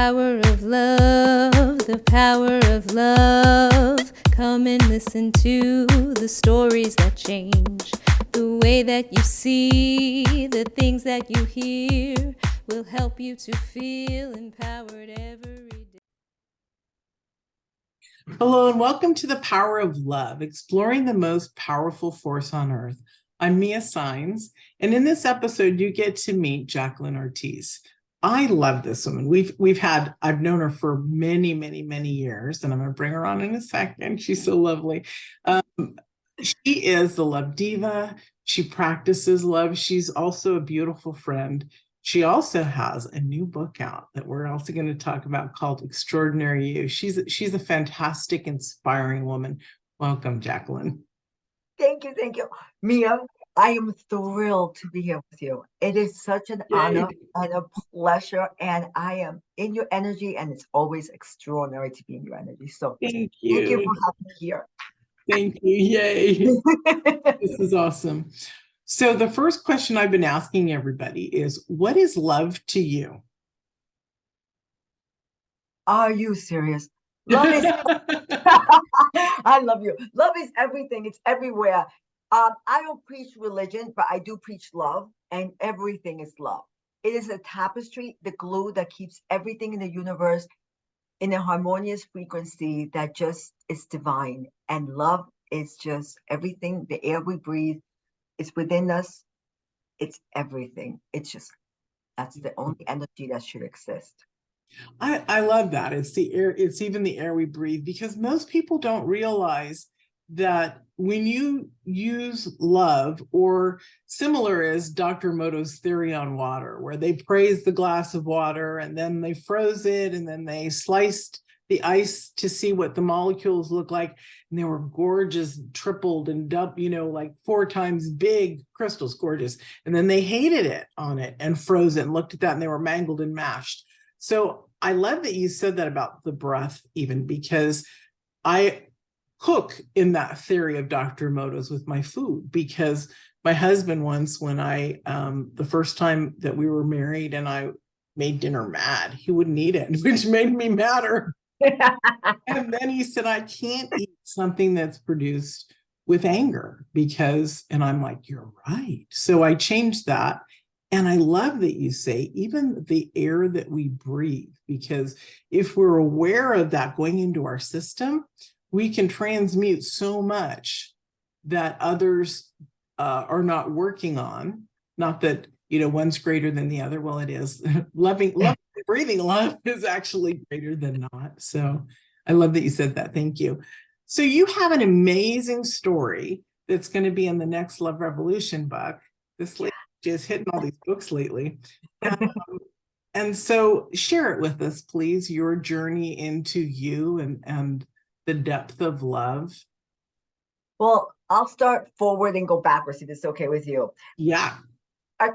power of love, the power of love. Come and listen to the stories that change the way that you see, the things that you hear will help you to feel empowered every day. Hello and welcome to the Power of Love, exploring the most powerful force on earth. I'm Mia Saenz, and in this episode, you get to meet Jacqueline Ortiz. I love this woman. I've known her for many, many, many years, and I'm going to bring her on in a second. She's so lovely. She is the love diva. She practices love. She's also a beautiful friend. She also has a new book out that we're also going to talk about called Extraordinary You. She's a fantastic, inspiring woman. Welcome, Jacqueline. Thank you. Mia, I am thrilled to be here with you. It is such an honor and a pleasure, and I am in your energy, and it's always extraordinary to be in your energy. So thank you for having me here. Thank you. Yay. This is awesome. So the first question I've been asking everybody is, what is love to you? Are you serious? Love is I love you. Love is everything. It's everywhere. I don't preach religion, but I do preach love, and everything is love. It is a tapestry, the glue that keeps everything in the universe in a harmonious frequency that just is divine. And love is just everything. The air we breathe, it's within us. It's everything. That's the only energy that should exist. I love that. It's the air, it's even the air we breathe, because most people don't realize that when you use love, or similar as Dr. Emoto's theory on water, where they praised the glass of water and then they froze it and then they sliced the ice to see what the molecules look like, and they were gorgeous, tripled and doubled, like 4 times big crystals, gorgeous. And then they hated it on it and froze it and looked at that and they were mangled and mashed. So I love that you said that about the breath, even because I cook in that theory of Dr. Emoto's with my food, because my husband once, when the first time that we were married and I made dinner mad, he wouldn't eat it, which made me madder. And then he said, I can't eat something that's produced with anger and I'm like, you're right. So I changed that. And I love that you say even the air that we breathe, because if we're aware of that going into our system, we can transmute so much that others are not working on. Not that, one's greater than the other. Well, it is. Breathing love is actually greater than not. So I love that you said that. Thank you. So you have an amazing story that's going to be in the next Love Revolution book. This lady is hitting all these books lately. And so share it with us, please, your journey into you and the depth of love. Well, I'll start forward and go backwards if it's okay with you. Yeah.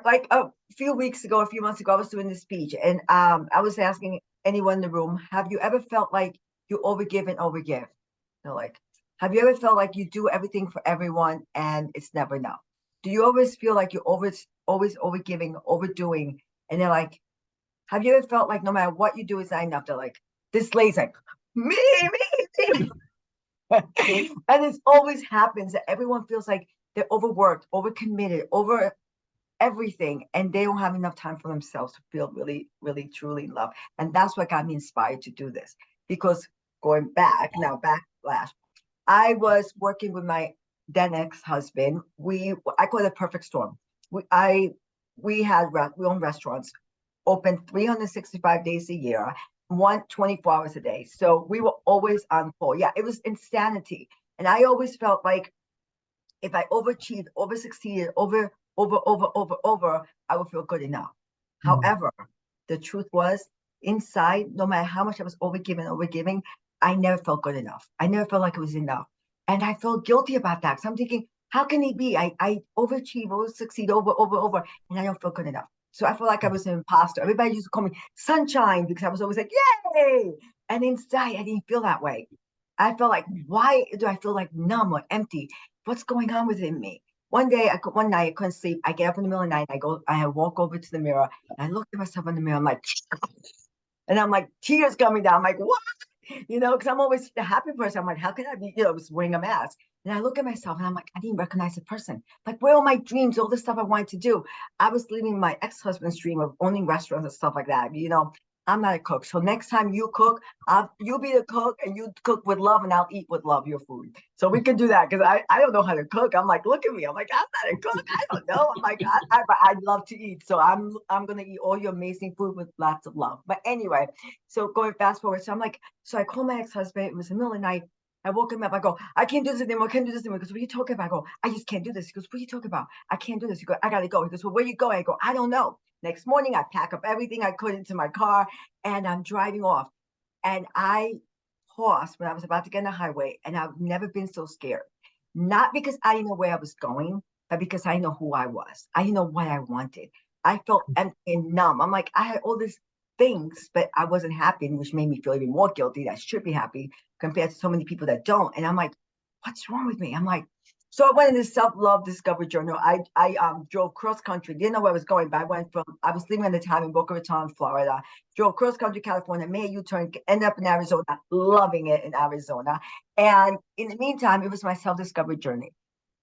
Like a few months ago, I was doing this speech, and I was asking anyone in the room, have you ever felt like you overgive and overgive? Have you ever felt like you do everything for everyone and it's never enough? Do you always feel like you're always overgiving, overdoing? And they're like, have you ever felt like no matter what you do, it's not enough? They're like, this lady's like, me. And it always happens that everyone feels like they're overworked, overcommitted, over everything, and they don't have enough time for themselves to feel really, really, truly loved. And that's what got me inspired to do this. Because going back, backlash, I was working with my then ex-husband. I call it a perfect storm. We own restaurants, open 365 days a year, 24 hours a day. So we were always on full. Yeah, it was insanity. And I always felt like if I overachieved, oversucceeded, over, I would feel good enough. However, the truth was, inside, no matter how much I was overgiving, I never felt good enough. I never felt like it was enough. And I felt guilty about that. So I'm thinking, how can it be? I overachieve, oversucceed, over, and I don't feel good enough. So I felt like I was an imposter. Everybody used to call me Sunshine because I was always like, yay! And inside, I didn't feel that way. I felt like, why do I feel like numb or empty? What's going on within me? One night I couldn't sleep. I get up in the middle of the night. I walk over to the mirror and I look at myself in the mirror. I'm like, And I'm like, tears coming down. I'm like, what? Because I'm always the happy person. I'm like, how can I be, just wearing a mask? And I look at myself and I'm like, I didn't recognize the person. Like, where are my dreams, all the stuff I wanted to do? I was living my ex-husband's dream of owning restaurants and stuff like that. I'm not a cook. So next time you cook, you'll be the cook and you cook with love and I'll eat with love your food. So we can do that because I don't know how to cook. I'm like, look at me. I'm like, I'm not a cook. I don't know. I'm like, I love to eat. So I'm going to eat all your amazing food with lots of love. But anyway, so going fast forward. So I'm like, so I called my ex-husband. It was the middle of the night. I woke him up. I go, I can't do this anymore. I can't do this anymore. He goes, what are you talking about? I go, I just can't do this. He goes, what are you talking about? I can't do this. He goes, I got to go. He goes, well, where you going? I go, I don't know. Next morning, I pack up everything I could into my car and I'm driving off. And I paused when I was about to get on the highway and I've never been so scared. Not because I didn't know where I was going, but because I know who I was. I didn't know what I wanted. I felt empty and numb. I'm like, I had all these things, but I wasn't happy, which made me feel even more guilty that I should be happy compared to so many people that don't. And I'm like, what's wrong with me? I'm like, so I went in this self-love discovery journal. I drove cross country, didn't know where I was going, but I was living at the time in Boca Raton, Florida, drove cross country, California, made a U-turn, ended up in Arizona, loving it in Arizona. And in the meantime, it was my self-discovery journey.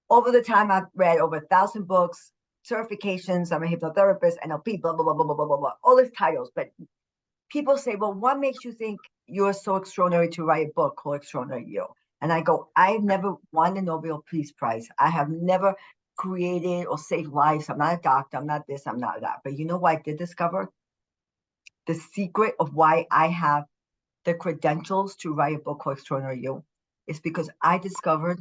Over the time, I've read over 1,000 books, certifications. I'm a hypnotherapist, NLP, blah, blah, blah, blah, blah, blah, blah, blah, all these titles. But people say, well, what makes you think you're so extraordinary to write a book called Extraordinary You? And I go, I've never won the Nobel Peace Prize. I have never created or saved lives. I'm not a doctor. I'm not this. I'm not that. But you know what I did discover? The secret of why I have the credentials to write a book called Extraordinary You is because I discovered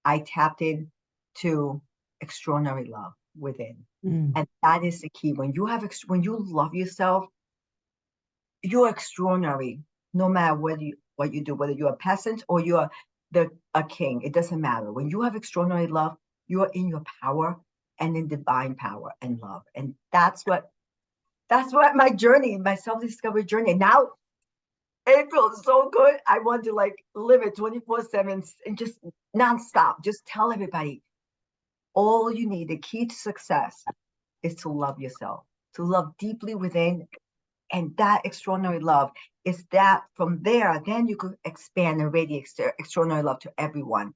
I tapped into extraordinary love within. And that is the key. When you love yourself, you're extraordinary, no matter what you do, whether you're a peasant or you're a king, it doesn't matter. When you have extraordinary love, you are in your power and in divine power and love. And that's what my journey, my self-discovery journey. Now it feels so good. I want to live it 24/7 and just nonstop. Just tell everybody, all you need, the key to success is to love yourself, to love deeply within. And that extraordinary love is that from there, then you could expand and radiate extraordinary love to everyone.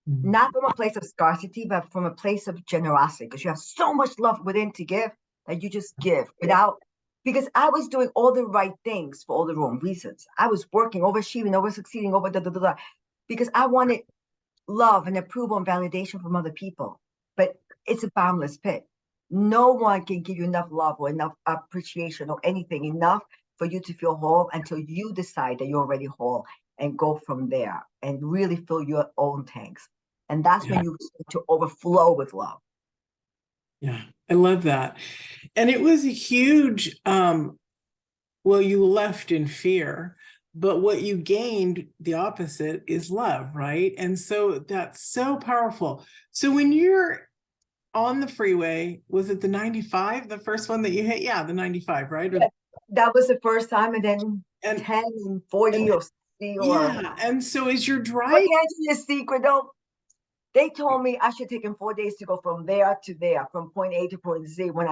Not from a place of scarcity, but from a place of generosity, because you have so much love within to give that you just give because I was doing all the right things for all the wrong reasons. I was working, overachieving, over succeeding, because I wanted love and approval and validation from other people. But it's a bottomless pit. No one can give you enough love or enough appreciation or anything enough for you to feel whole until you decide that you're already whole and go from there and really fill your own tanks. And that's when you start to overflow with love. Yeah, I love that. And it was a huge, well, you left in fear, but what you gained, the opposite, is love, right? And so that's so powerful. So when you're on the freeway, was it the 95, the first one that you hit? Yeah, the 95, right? Yeah, that was the first time, and then 10 and 40 or 60 or... Yeah, and so as you're driving... I can't tell you a secret, though. They told me I should take in 4 days to go from there to there, from point A to point Z. When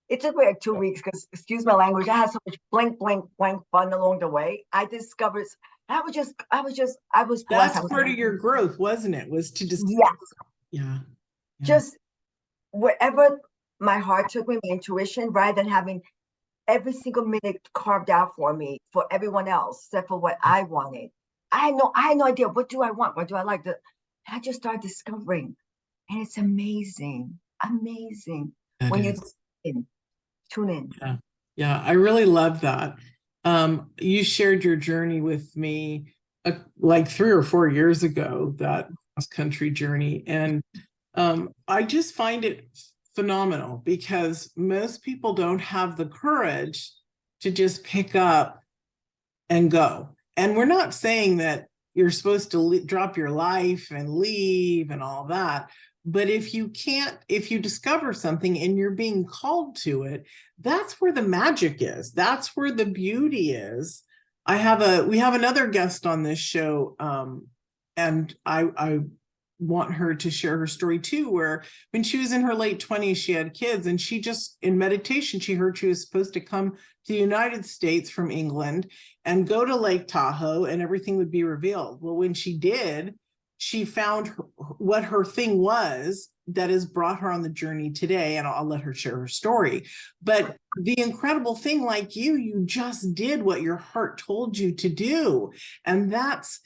it took me 2 weeks because, excuse my language, I had so much blank fun along the way. I discovered I was blessed. That's part of your growth, wasn't it? Was to just... Yes. Yeah. Just wherever my heart took me, my intuition, rather than having every single minute carved out for me for everyone else, except for what I wanted. I had no idea. What do I want? What do I like? I just started discovering, and it's amazing when you tune in. Yeah, I really love that. You shared your journey with me like 3 or 4 years ago, that cross-country journey, and I just find it phenomenal because most people don't have the courage to just pick up and go. And we're not saying that you're supposed to drop your life and leave and all that. But if you discover something and you're being called to it, that's where the magic is. That's where the beauty is. We have another guest on this show. And I want her to share her story too, where when she was in her late 20s, she had kids, and she just, in meditation, she heard she was supposed to come to the United States from England and go to Lake Tahoe and everything would be revealed. Well, when she did, she found what her thing was that has brought her on the journey today, and I'll let her share her story. But the incredible thing, like you just did what your heart told you to do. And that's,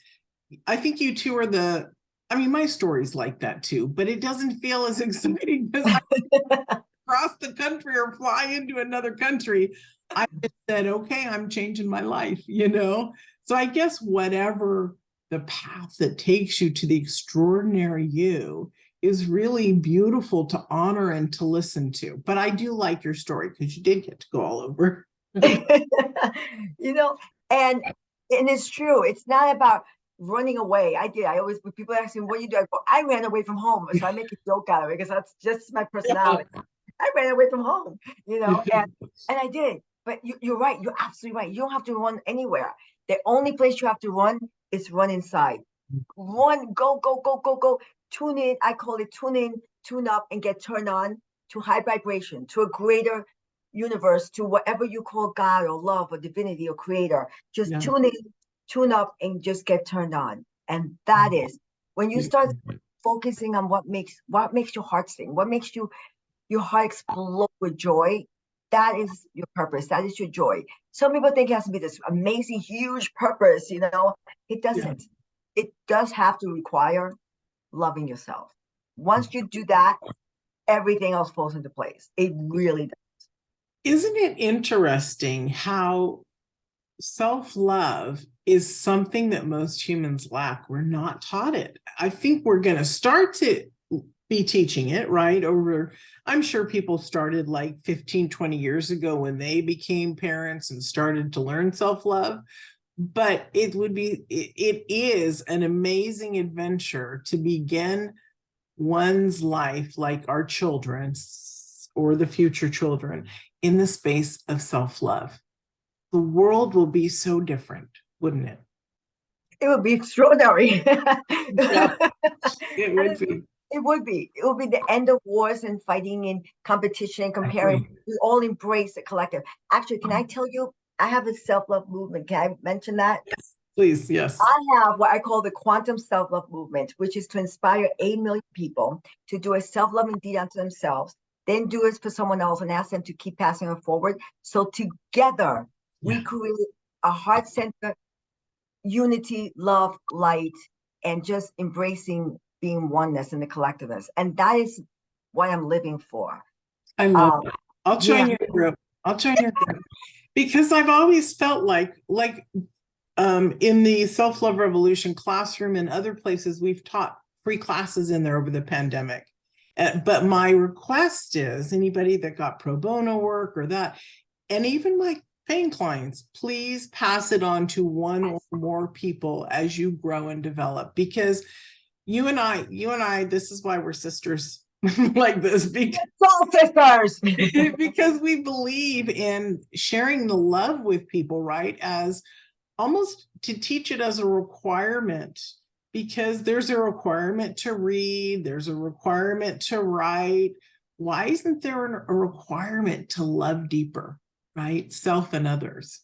I think you two are my story's like that too, but it doesn't feel as exciting because I cross the country or fly into another country. I just said, okay, I'm changing my life, So I guess whatever the path that takes you to the extraordinary you is really beautiful to honor and to listen to. But I do like your story because you did get to go all over. And it's true. It's not about running away. I always, when people ask me, what do you do? I go, I ran away from home. So I make a joke out of it because that's just my personality. I ran away from home, and I did. But you're right. You're absolutely right. You don't have to run anywhere. The only place you have to run is run inside. Run, go, go, go, go, go. Tune in. I call it tune in, tune up, and get turned on to high vibration, to a greater universe, to whatever you call God or love or divinity or creator. Just tune in, tune up, and just get turned on. And that is when you start focusing on what makes your heart sing, what makes your heart explode with joy. That is your purpose. That is your joy. Some people think it has to be this amazing, huge purpose. It doesn't. It does have to require loving yourself. Once you do that, everything else falls into place. It really does. Isn't it interesting how self-love is something that most humans lack? We're not taught it. I think we're going to start to be teaching it, right? I'm sure people started like 15, 20 years ago when they became parents and started to learn self-love. But it is an amazing adventure to begin one's life, like our children's or the future children, in the space of self-love. The world will be so different, wouldn't it? It would be extraordinary. It would be. It would be. It would be the end of wars and fighting and competition and comparing. Exactly. We all embrace the collective. Actually, can I tell you, I have a self-love movement. Can I mention that? Yes, please. Yes. I have what I call the quantum self-love movement, which is to inspire 8 million people to do a self-loving deed unto themselves, then do it for someone else and ask them to keep passing it forward. So together, we create a heart-centered unity, love, light, and just embracing being oneness in the collectiveness. And that is what I'm living for. I love that. I'll join your group. Because I've always felt like in the self-love revolution classroom and other places, we've taught free classes in there over the pandemic. But my request is anybody that got pro bono work or that, and even my paying clients, please pass it on to one or more people as you grow and develop, because you and I, this is why we're sisters like this, because because we believe in sharing the love with people, right? As almost to teach it as a requirement, because there's a requirement to read, there's a requirement to write. Why isn't there a requirement to love deeper, right? Self and others.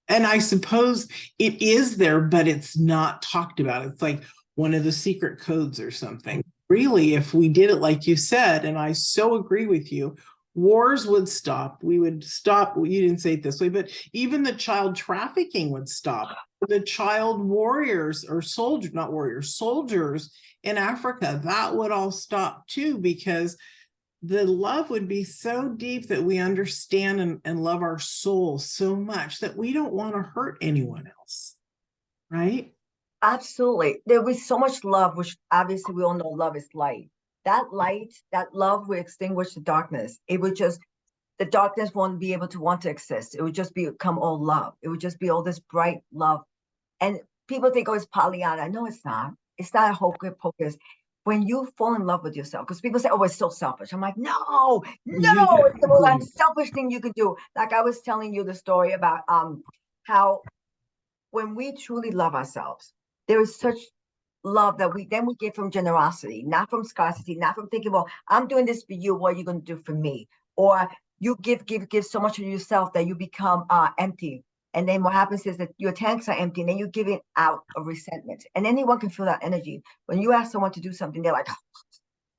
And I suppose it is there, but it's not talked about. It's like one of the secret codes or something. Really, if we did it like you said, and I so agree with you, wars would stop. We would stop. You didn't say it this way, but even the child trafficking would stop. The child warriors or soldiers, not warriors, soldiers in Africa, that would all stop too, because the love would be so deep that we understand and love our soul so much that we don't want to hurt anyone else, right? Absolutely. There was so much love, which obviously we all know love is light. That light, that love will extinguish the darkness. It would just, the darkness won't be able to want to exist. It would just become all love. It would just be all this bright love. And people think, oh, it's Pollyanna. No, it's not. It's not a hocus pocus. When you fall in love with yourself, because people say, oh, it's so selfish. I'm like, no, it's the most unselfish thing you can do. Like I was telling you the story about how when we truly love ourselves, there is such love that we give from generosity, not from scarcity, not from thinking, well, I'm doing this for you, what are you going to do for me? Or you give so much of yourself that you become empty. And then what happens is that your tanks are empty, and then you give it out of resentment. And anyone can feel that energy. When you ask someone to do something, they're like,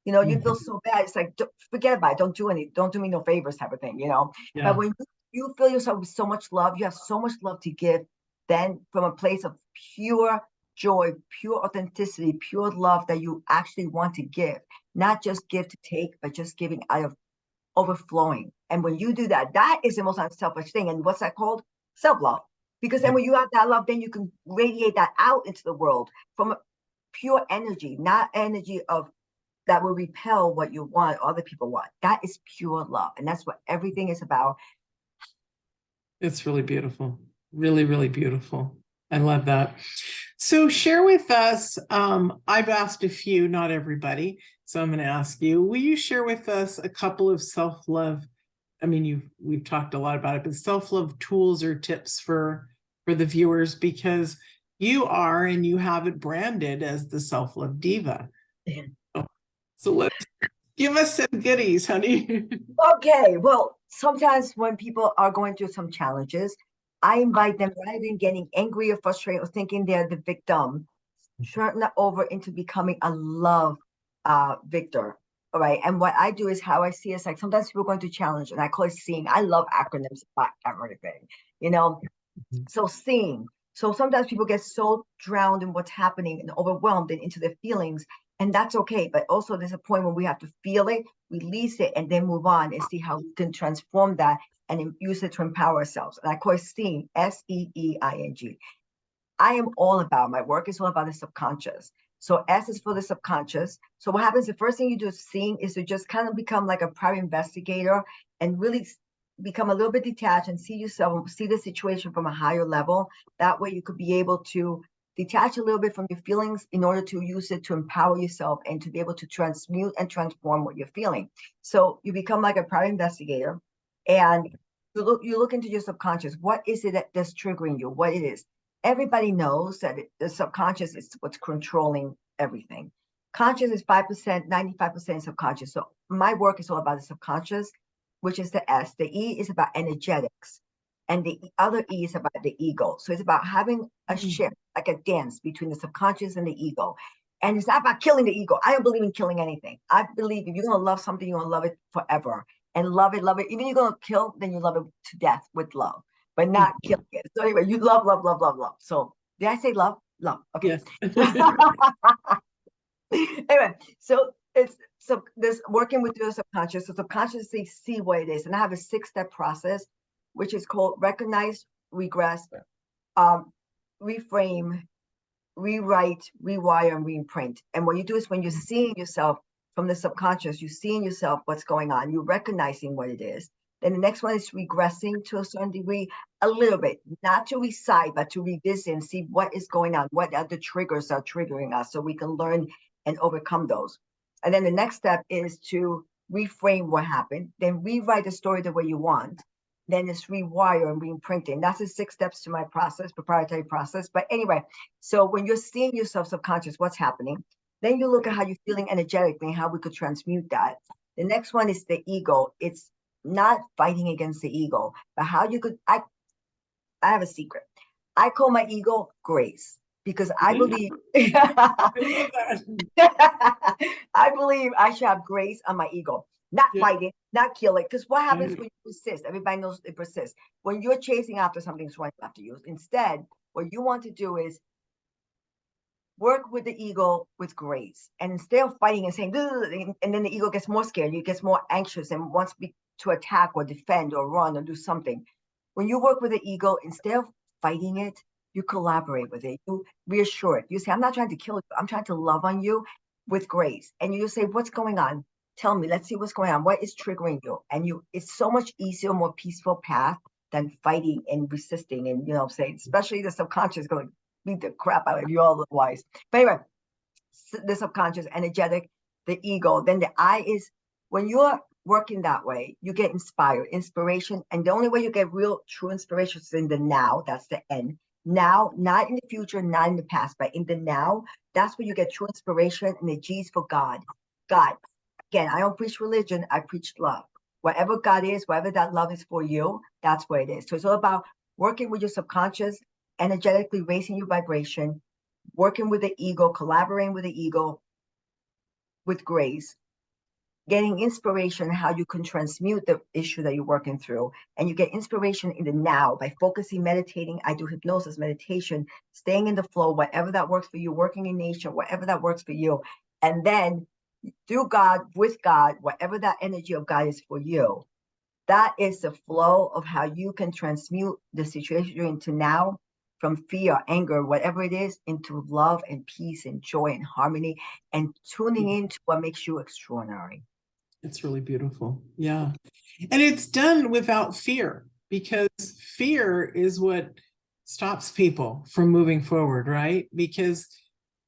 you feel so bad. It's like, forget about it. Don't do me no favors type of thing, Yeah. But when you feel yourself with so much love, you have so much love to give, then from a place of pure joy, pure authenticity, pure love that you actually want to give, not just give to take, but just giving out of overflowing. And when you do that, that is the most unselfish thing. And what's that called? Self-love. Because then when you have that love, then you can radiate that out into the world from a pure energy, not energy of that will repel what you want, other people want. That is pure love. And that's what everything is about. It's really beautiful. Really, really beautiful. I love that. So share with us, I've asked a few, not everybody. So I'm going to ask you, will you share with us a couple of self-love? I mean, we've talked a lot about it, but self-love tools or tips for the viewers, because you are, and you have it branded as the self-love diva. Yeah. So let's give us some goodies, honey. Okay. Well, sometimes when people are going through some challenges, I invite them, rather than getting angry or frustrated or thinking they're the victim, turn that over into becoming a love victor. All right. And what I do is how I see it's like sometimes people are going to challenge, and I call it seeing. I love acronyms about everything, So seeing. So sometimes people get so drowned in what's happening and overwhelmed and into their feelings, and that's okay. But also there's a point when we have to feel it, release it, and then move on and see how we can transform that and use it to empower ourselves. And I call it seeing, SEEING. I am all about, my work is all about the subconscious. So S is for the subconscious. So what happens, the first thing you do is seeing is to just kind of become like a private investigator and really become a little bit detached and see yourself, see the situation from a higher level. That way you could be able to detach a little bit from your feelings in order to use it to empower yourself and to be able to transmute and transform what you're feeling. So you become like a private investigator, and you look into your subconscious. What is it that's triggering you? What it is? Everybody knows that the subconscious is what's controlling everything. Conscious is 5%, 95% subconscious. So my work is all about the subconscious, which is the S. The E is about energetics, and the other E is about the ego. So it's about having a shift, like a dance between the subconscious and the ego. And it's not about killing the ego. I don't believe in killing anything. I believe if you're going to love something, you're going to love it forever and love it, love it. Even if you're going to kill, then you love it to death with love, but not killing it. So anyway, you love, love, love, love, love. So did I say love? Love. Okay. Yes. Anyway, so it's this working with your subconscious. So subconsciously see what it is. And I have a 6-step process, which is called recognize, regress, reframe, rewrite, rewire, and reimprint. And what you do is when you're seeing yourself from the subconscious, you're seeing yourself, what's going on, you're recognizing what it is. Then the next one is regressing to a certain degree, a little bit, not to recite, but to revisit and see what is going on, what other triggers are triggering us so we can learn and overcome those. And then the next step is to reframe what happened, then rewrite the story the way you want. Then it's rewire and reimprinting. That's the 6 steps to my process, proprietary process. But anyway, so when you're seeing yourself subconscious, what's happening, then you look at how you're feeling energetically and how we could transmute that. The next one is the ego. It's not fighting against the ego, but how you could, I have a secret. I call my ego grace, because I believe, I believe I should have grace on my ego. Not fighting, not kill it. Because what happens when you persist? Everybody knows it persists. When you're chasing after something, it's what you have to use. Instead, what you want to do is work with the ego with grace. And instead of fighting and saying, and then the ego gets more scared, it gets more anxious and wants to attack or defend or run or do something. When you work with the ego, instead of fighting it, you collaborate with it. You reassure it. You say, I'm not trying to kill you. I'm trying to love on you with grace. And you say, what's going on? Tell me, let's see what's going on. What is triggering you? And it's so much easier, more peaceful path than fighting and resisting. And, saying, especially the subconscious is going to beat the crap out of you otherwise. But anyway, the subconscious, energetic, the ego. Then the I is, when you're working that way, you get inspiration. And the only way you get real, true inspiration is in the now. That's the N. Now, not in the future, not in the past, but in the now. That's where you get true inspiration, and the G is for God. God. Again, I don't preach religion, I preach love. Whatever God is, whatever that love is for you, that's where it is. So it's all about working with your subconscious, energetically raising your vibration, working with the ego, collaborating with the ego with grace, getting inspiration how you can transmute the issue that you're working through. And you get inspiration in the now by focusing, meditating. I do hypnosis, meditation, staying in the flow, whatever that works for you, working in nature, whatever that works for you. And then through God, with God, whatever that energy of God is for you, that is the flow of how you can transmute the situation you're into now from fear, anger, whatever it is, into love and peace and joy and harmony, and tuning into what makes you extraordinary. It's really beautiful. Yeah. And it's done without fear, because fear is what stops people from moving forward, right? Because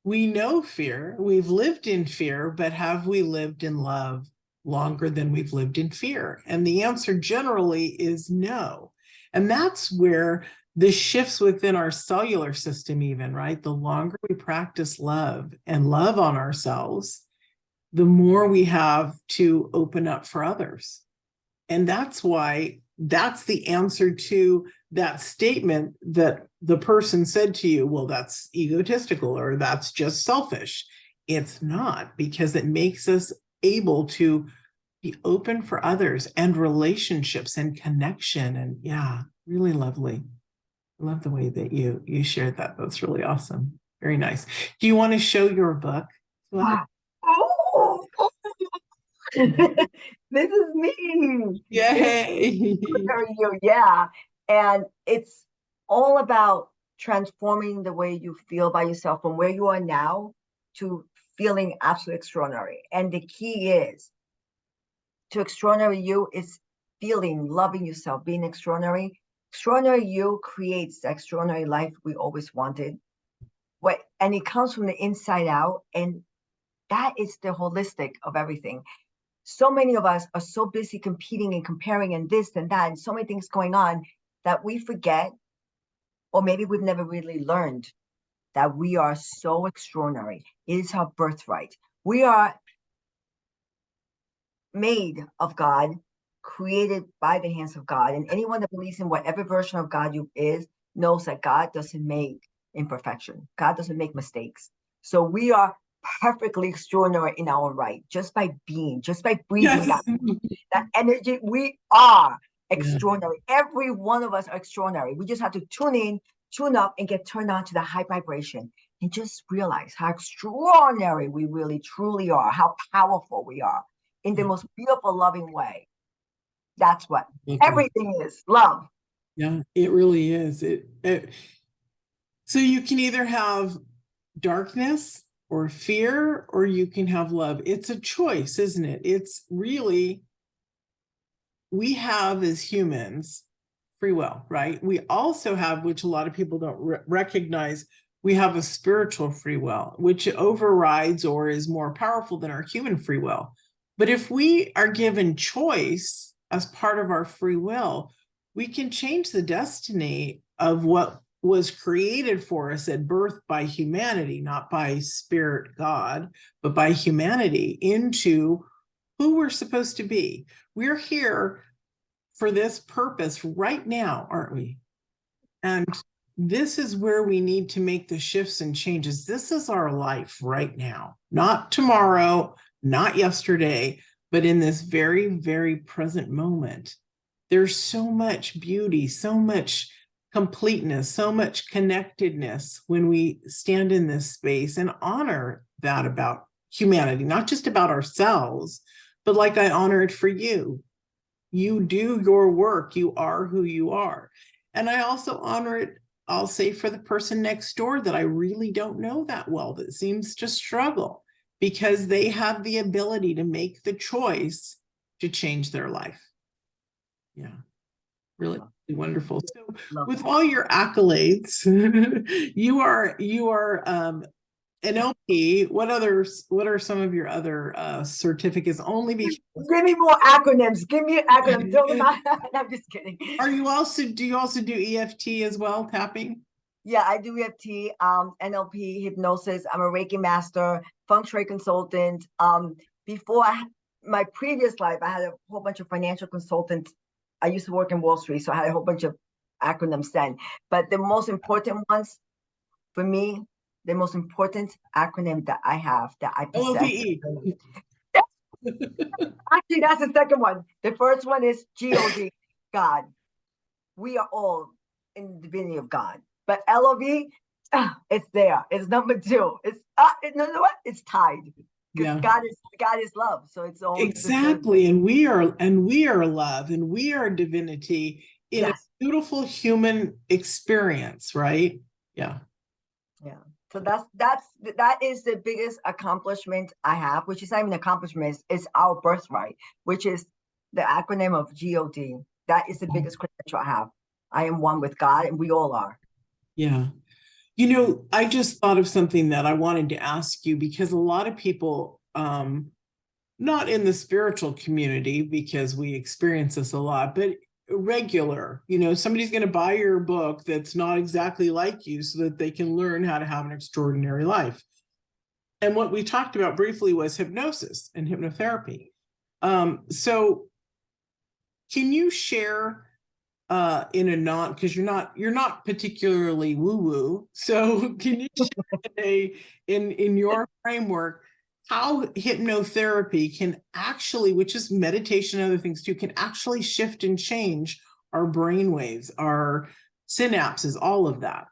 we know fear, we've lived in fear, but have we lived in love longer than we've lived in fear? And the answer generally is no. And that's where the shifts within our cellular system, even, right? The longer we practice love and love on ourselves, the more we have to open up for others. And that's why that's the answer to that statement that the person said to you, well, that's egotistical, or that's just selfish. It's not, because it makes us able to be open for others and relationships and connection. And yeah, really lovely. I love the way that you shared that. That's really awesome. Very nice. Do you want to show your book? Oh, this is me. Yay. You, yeah. And it's all about transforming the way you feel by yourself from where you are now to feeling absolutely extraordinary. And the key is to extraordinary you is feeling, loving yourself, being extraordinary. Extraordinary you creates the extraordinary life we always wanted. And it comes from the inside out. And that is the holistic of everything. So many of us are so busy competing and comparing and this and that, and so many things going on that we forget, or maybe we've never really learned, that we are so extraordinary. It is our birthright. We are made of God, created by the hands of God. And anyone that believes in whatever version of God you is knows that God doesn't make imperfection. God doesn't make mistakes. So we are perfectly extraordinary in our right, just by being, just by breathing that energy. We are extraordinary. Every one of us are extraordinary. We just have to tune in, tune up, and get turned on to the high vibration, and just realize how extraordinary we really truly are, how powerful we are in the most beautiful, loving way. That's what everything is, love. Yeah, it really is. So you can either have darkness or fear, or you can have love. It's a choice, isn't it? It's really, we have as humans free will, right? We also have, which a lot of people don't recognize, we have a spiritual free will, which overrides or is more powerful than our human free will. But if we are given choice as part of our free will, we can change the destiny of what was created for us at birth by humanity, not by spirit God, but by humanity, into who we're supposed to be. We're here for this purpose right now, aren't we? And this is where we need to make the shifts and changes. This is our life right now, not tomorrow, not yesterday, but in this very, very present moment. There's so much beauty, so much completeness, so much connectedness when we stand in this space and honor that about humanity, not just about ourselves, but like I honor it for you. You do your work, you are who you are. And I also honor it, I'll say, for the person next door that I really don't know that well, that seems to struggle, because they have the ability to make the choice to change their life. Yeah, really wonderful. So with all your accolades, you are an LP. What are some of your other certificates? Only because give me more acronyms. Give me acronyms. I'm just kidding. Do you also do EFT as well, tapping? Yeah, I do EFT, NLP, hypnosis. I'm a Reiki master, feng shui consultant. Before my previous life, I had a whole bunch of financial consultants. I used to work in Wall Street, so I had a whole bunch of acronyms then. But the most important ones for me, the most important acronym that I have that I possess. LOVE. Actually, that's the second one. The first one is God, God. We are all in the divinity of God. But LOV, it's there. It's number two. It's you know what? It's tied because Yeah. God is love. So it's all Exactly. And we are love, and we are divinity in a yes. beautiful human experience, right? Yeah. Yeah. So that is the biggest accomplishment I have, which is not even an accomplishment, it's our birthright, which is the acronym of God. That is the biggest credential I have. I am one with God, and we all are. Yeah. I just thought of something that I wanted to ask you, because a lot of people, not in the spiritual community, because we experience this a lot, but regular, somebody's going to buy your book that's not exactly like you so that they can learn how to have an extraordinary life. And what we talked about briefly was hypnosis and hypnotherapy. So can you share in a non, because you're not particularly woo-woo, so can you share in your framework how hypnotherapy can actually, which is meditation and other things too, can actually shift and change our brain waves, our synapses, all of that?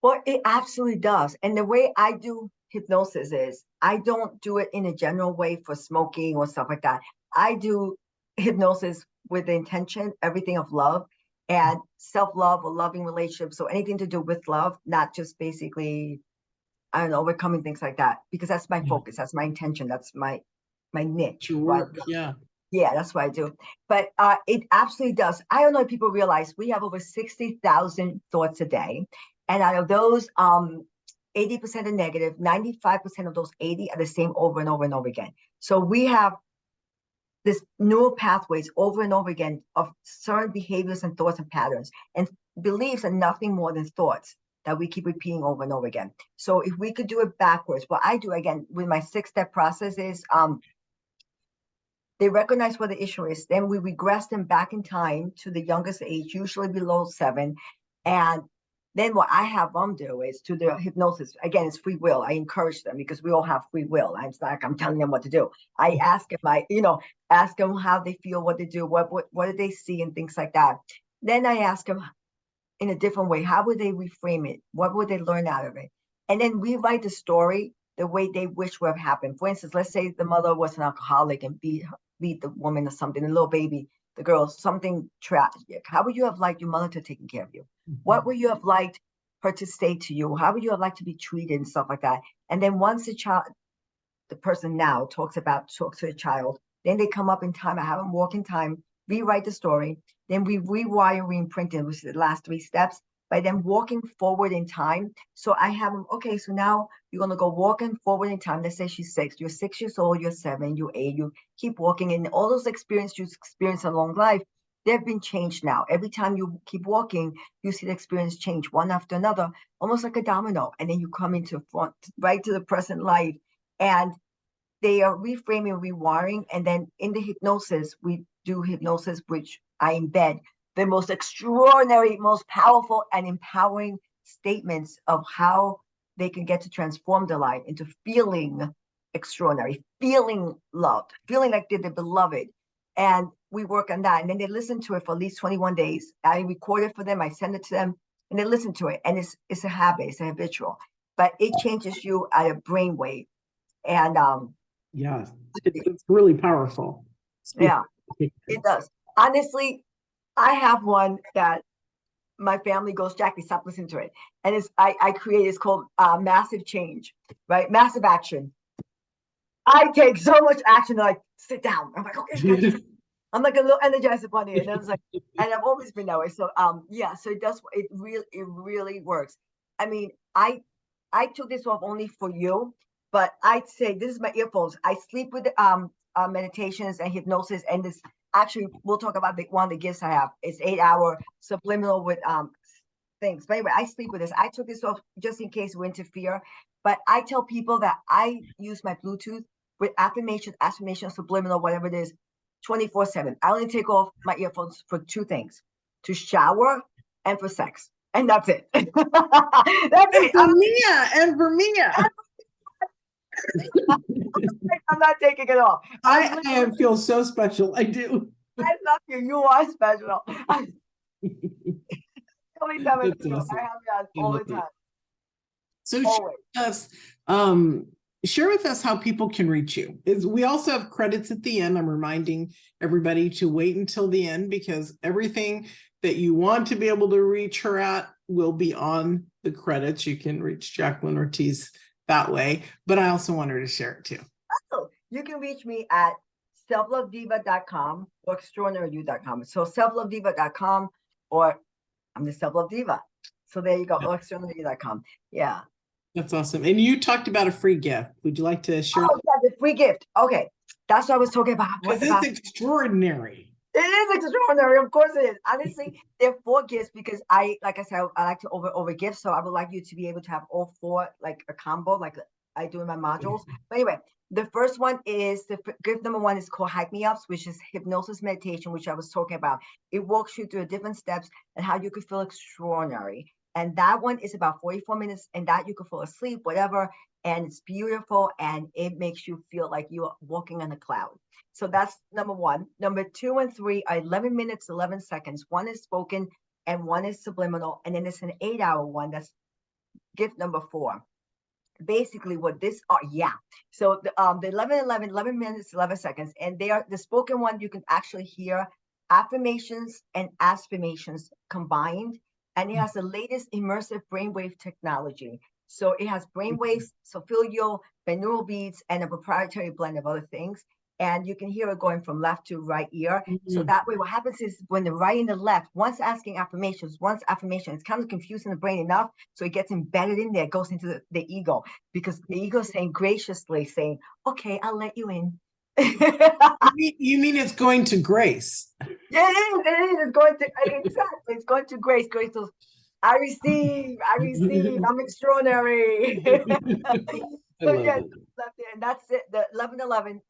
Well, it absolutely does. And the way I do hypnosis is I don't do it in a general way for smoking or stuff like that. I do hypnosis with the intention, everything of love and self-love or loving relationships. So anything to do with love, not just basically, I don't know, overcoming things like that, because that's my focus. That's my intention. That's my niche. Right? Yeah. Yeah, that's what I do. But it absolutely does. I don't know if people realize we have over 60,000 thoughts a day. And out of those, 80% are negative, 95% of those 80 are the same over and over and over again. So we have this neural pathways over and over again of certain behaviors and thoughts and patterns. And beliefs are nothing more than thoughts that we keep repeating over and over again. So if we could do it backwards, what I do again with my 6-step process is they recognize what the issue is. Then we regress them back in time to the youngest age, usually below 7. And then what I have them do is to the hypnosis. Again, it's free will. I encourage them because we all have free will. I'm telling them what to do. I ask them, ask them how they feel, what they do, what do they see, and things like that. Then I ask them in a different way, how would they reframe it? What would they learn out of it? And then rewrite the story the way they wish would have happened. For instance, let's say the mother was an alcoholic and beat the woman or something, the little baby, the girl, something tragic. How would you have liked your mother to take care of you? What would you have liked her to say to you? How would you have liked to be treated and stuff like that? And then once the person now talks to the child, then they come up in time. I have them walk in time, rewrite the story. Then we rewire, reimprint it, which is the last 3 steps, by them walking forward in time. So I have them, okay, so now you're going to go walking forward in time. Let's say she's 6. You're 6 years old, you're 7, you're 8. You keep walking, and all those experiences you experience along life, they've been changed now. Every time you keep walking, you see the experience change one after another, almost like a domino. And then you come into front, right to the present life. And they are reframing, rewiring. And then in the hypnosis, we do hypnosis, which I embed the most extraordinary, most powerful and empowering statements of how they can get to transform their life into feeling extraordinary, feeling loved, feeling like they're the beloved. And we work on that. And then they listen to it for at least 21 days. I record it for them. I send it to them and they listen to it. And it's a habit, it's a habitual, but it changes you at a brainwave. And yeah, it's really powerful. Yeah, it does. Honestly, I have one that my family goes, Jackie, stop listening to it. And I created, it's called Massive Change, right? Massive Action. I take so much action, like sit down. I'm like, okay. I'm like a little energizer bunny. And I was like, and I've always been that way. So yeah, so it really works. I mean, I took this off only for you, but I'd say this is my earphones. I sleep with meditations and hypnosis, and this actually we'll talk about one of the gifts I have. It's 8-hour subliminal with things. But anyway, I sleep with this. I took this off just in case we interfere. But I tell people that I use my Bluetooth with affirmation, subliminal, whatever it is, 24/7. I only take off my earphones for two things: to shower and for sex. And that's it. That's it. And for Mia. I'm not taking it off. I feel so special. I do. I love you. You are special. Only time I do. Awesome. I have that all the time. So Always. share with us how people can reach you. We also have credits at the end. I'm reminding everybody to wait until the end, because everything that you want to be able to reach her at will be on the credits. You can reach Jacqueline Ortiz that way, but I also want her to share it too. Oh, you can reach me at selflovediva.com or extraordinaryyou.com. So selflovediva.com, or I'm the Self Love Diva. So there you go, or extraordinaryyou.com. Yeah. That's awesome. And you talked about a free gift. Would you like to share? Oh, yeah, the free gift. Okay. That's what I was talking about. Because it's extraordinary. It is extraordinary. Of course it is. Honestly, there are 4 gifts because like I said, I like to over gift. So I would like you to be able to have all 4, like a combo, like I do in my modules. But anyway, the first one is gift number 1 is called Hype Me Ups, which is hypnosis meditation, which I was talking about. It walks you through different steps and how you could feel extraordinary. And that one is about 44 minutes, and that you can fall asleep, whatever. And it's beautiful, and it makes you feel like you're walking on a cloud. So that's number 1. Number 2 and 3 are 11 minutes, 11 seconds. One is spoken and one is subliminal. And then it's an 8-hour one. That's gift number 4. Basically what this are, So the 11 minutes, 11 seconds. And they are the spoken one. You can actually hear affirmations and aspirations combined. And it has the latest immersive brainwave technology. So it has brainwaves, sulfurial, binaural beats, and a proprietary blend of other things. And you can hear it going from left to right ear. So that way, what happens is when the right and the left, one's asking affirmations, one's affirmation, it's kind of confusing the brain enough. So it gets embedded in there, it goes into the ego, because the ego is saying graciously, saying, okay, I'll let you in. You mean it's going to Grace? Yeah, it is. It's going to, exactly. It's going to Grace. Grace goes, I receive, I'm extraordinary. So yeah, and that's it. The 11,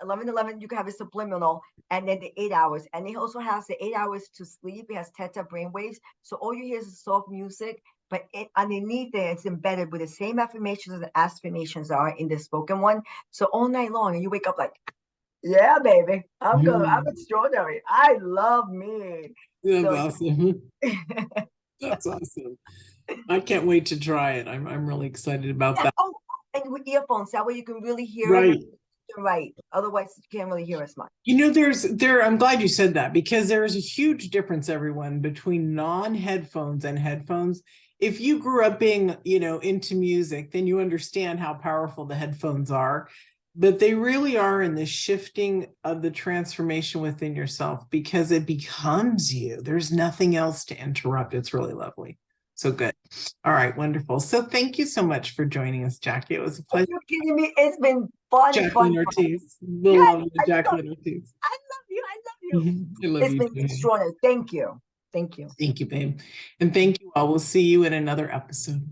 you can have a subliminal, and then the 8 hours. And it also has the 8 hours to sleep. It has theta brainwaves. So all you hear is soft music, but underneath there, it's embedded with the same affirmations and affirmations are in the spoken one. So all night long, and you wake up like, yeah, baby, I'm good. I'm extraordinary. I love me. That's awesome. That's awesome. I can't wait to try it. I'm really excited about that. Oh, and with earphones, that way you can really hear it. Right. Otherwise, you can't really hear as much. You know, I'm glad you said that, because there is a huge difference, everyone, between non-headphones and headphones. If you grew up being, into music, then you understand how powerful the headphones are. But they really are in the shifting of the transformation within yourself, because it becomes you. There's nothing else to interrupt. It's really lovely. So good. All right, wonderful. So thank you so much for joining us, Jackie. It was a pleasure. You're kidding me. It's been fun. Jacqueline Ortiz. Jacqueline Ortiz. I love you. I love you. It's been extraordinary. Thank you. Thank you, babe. And thank you all. We'll see you in another episode.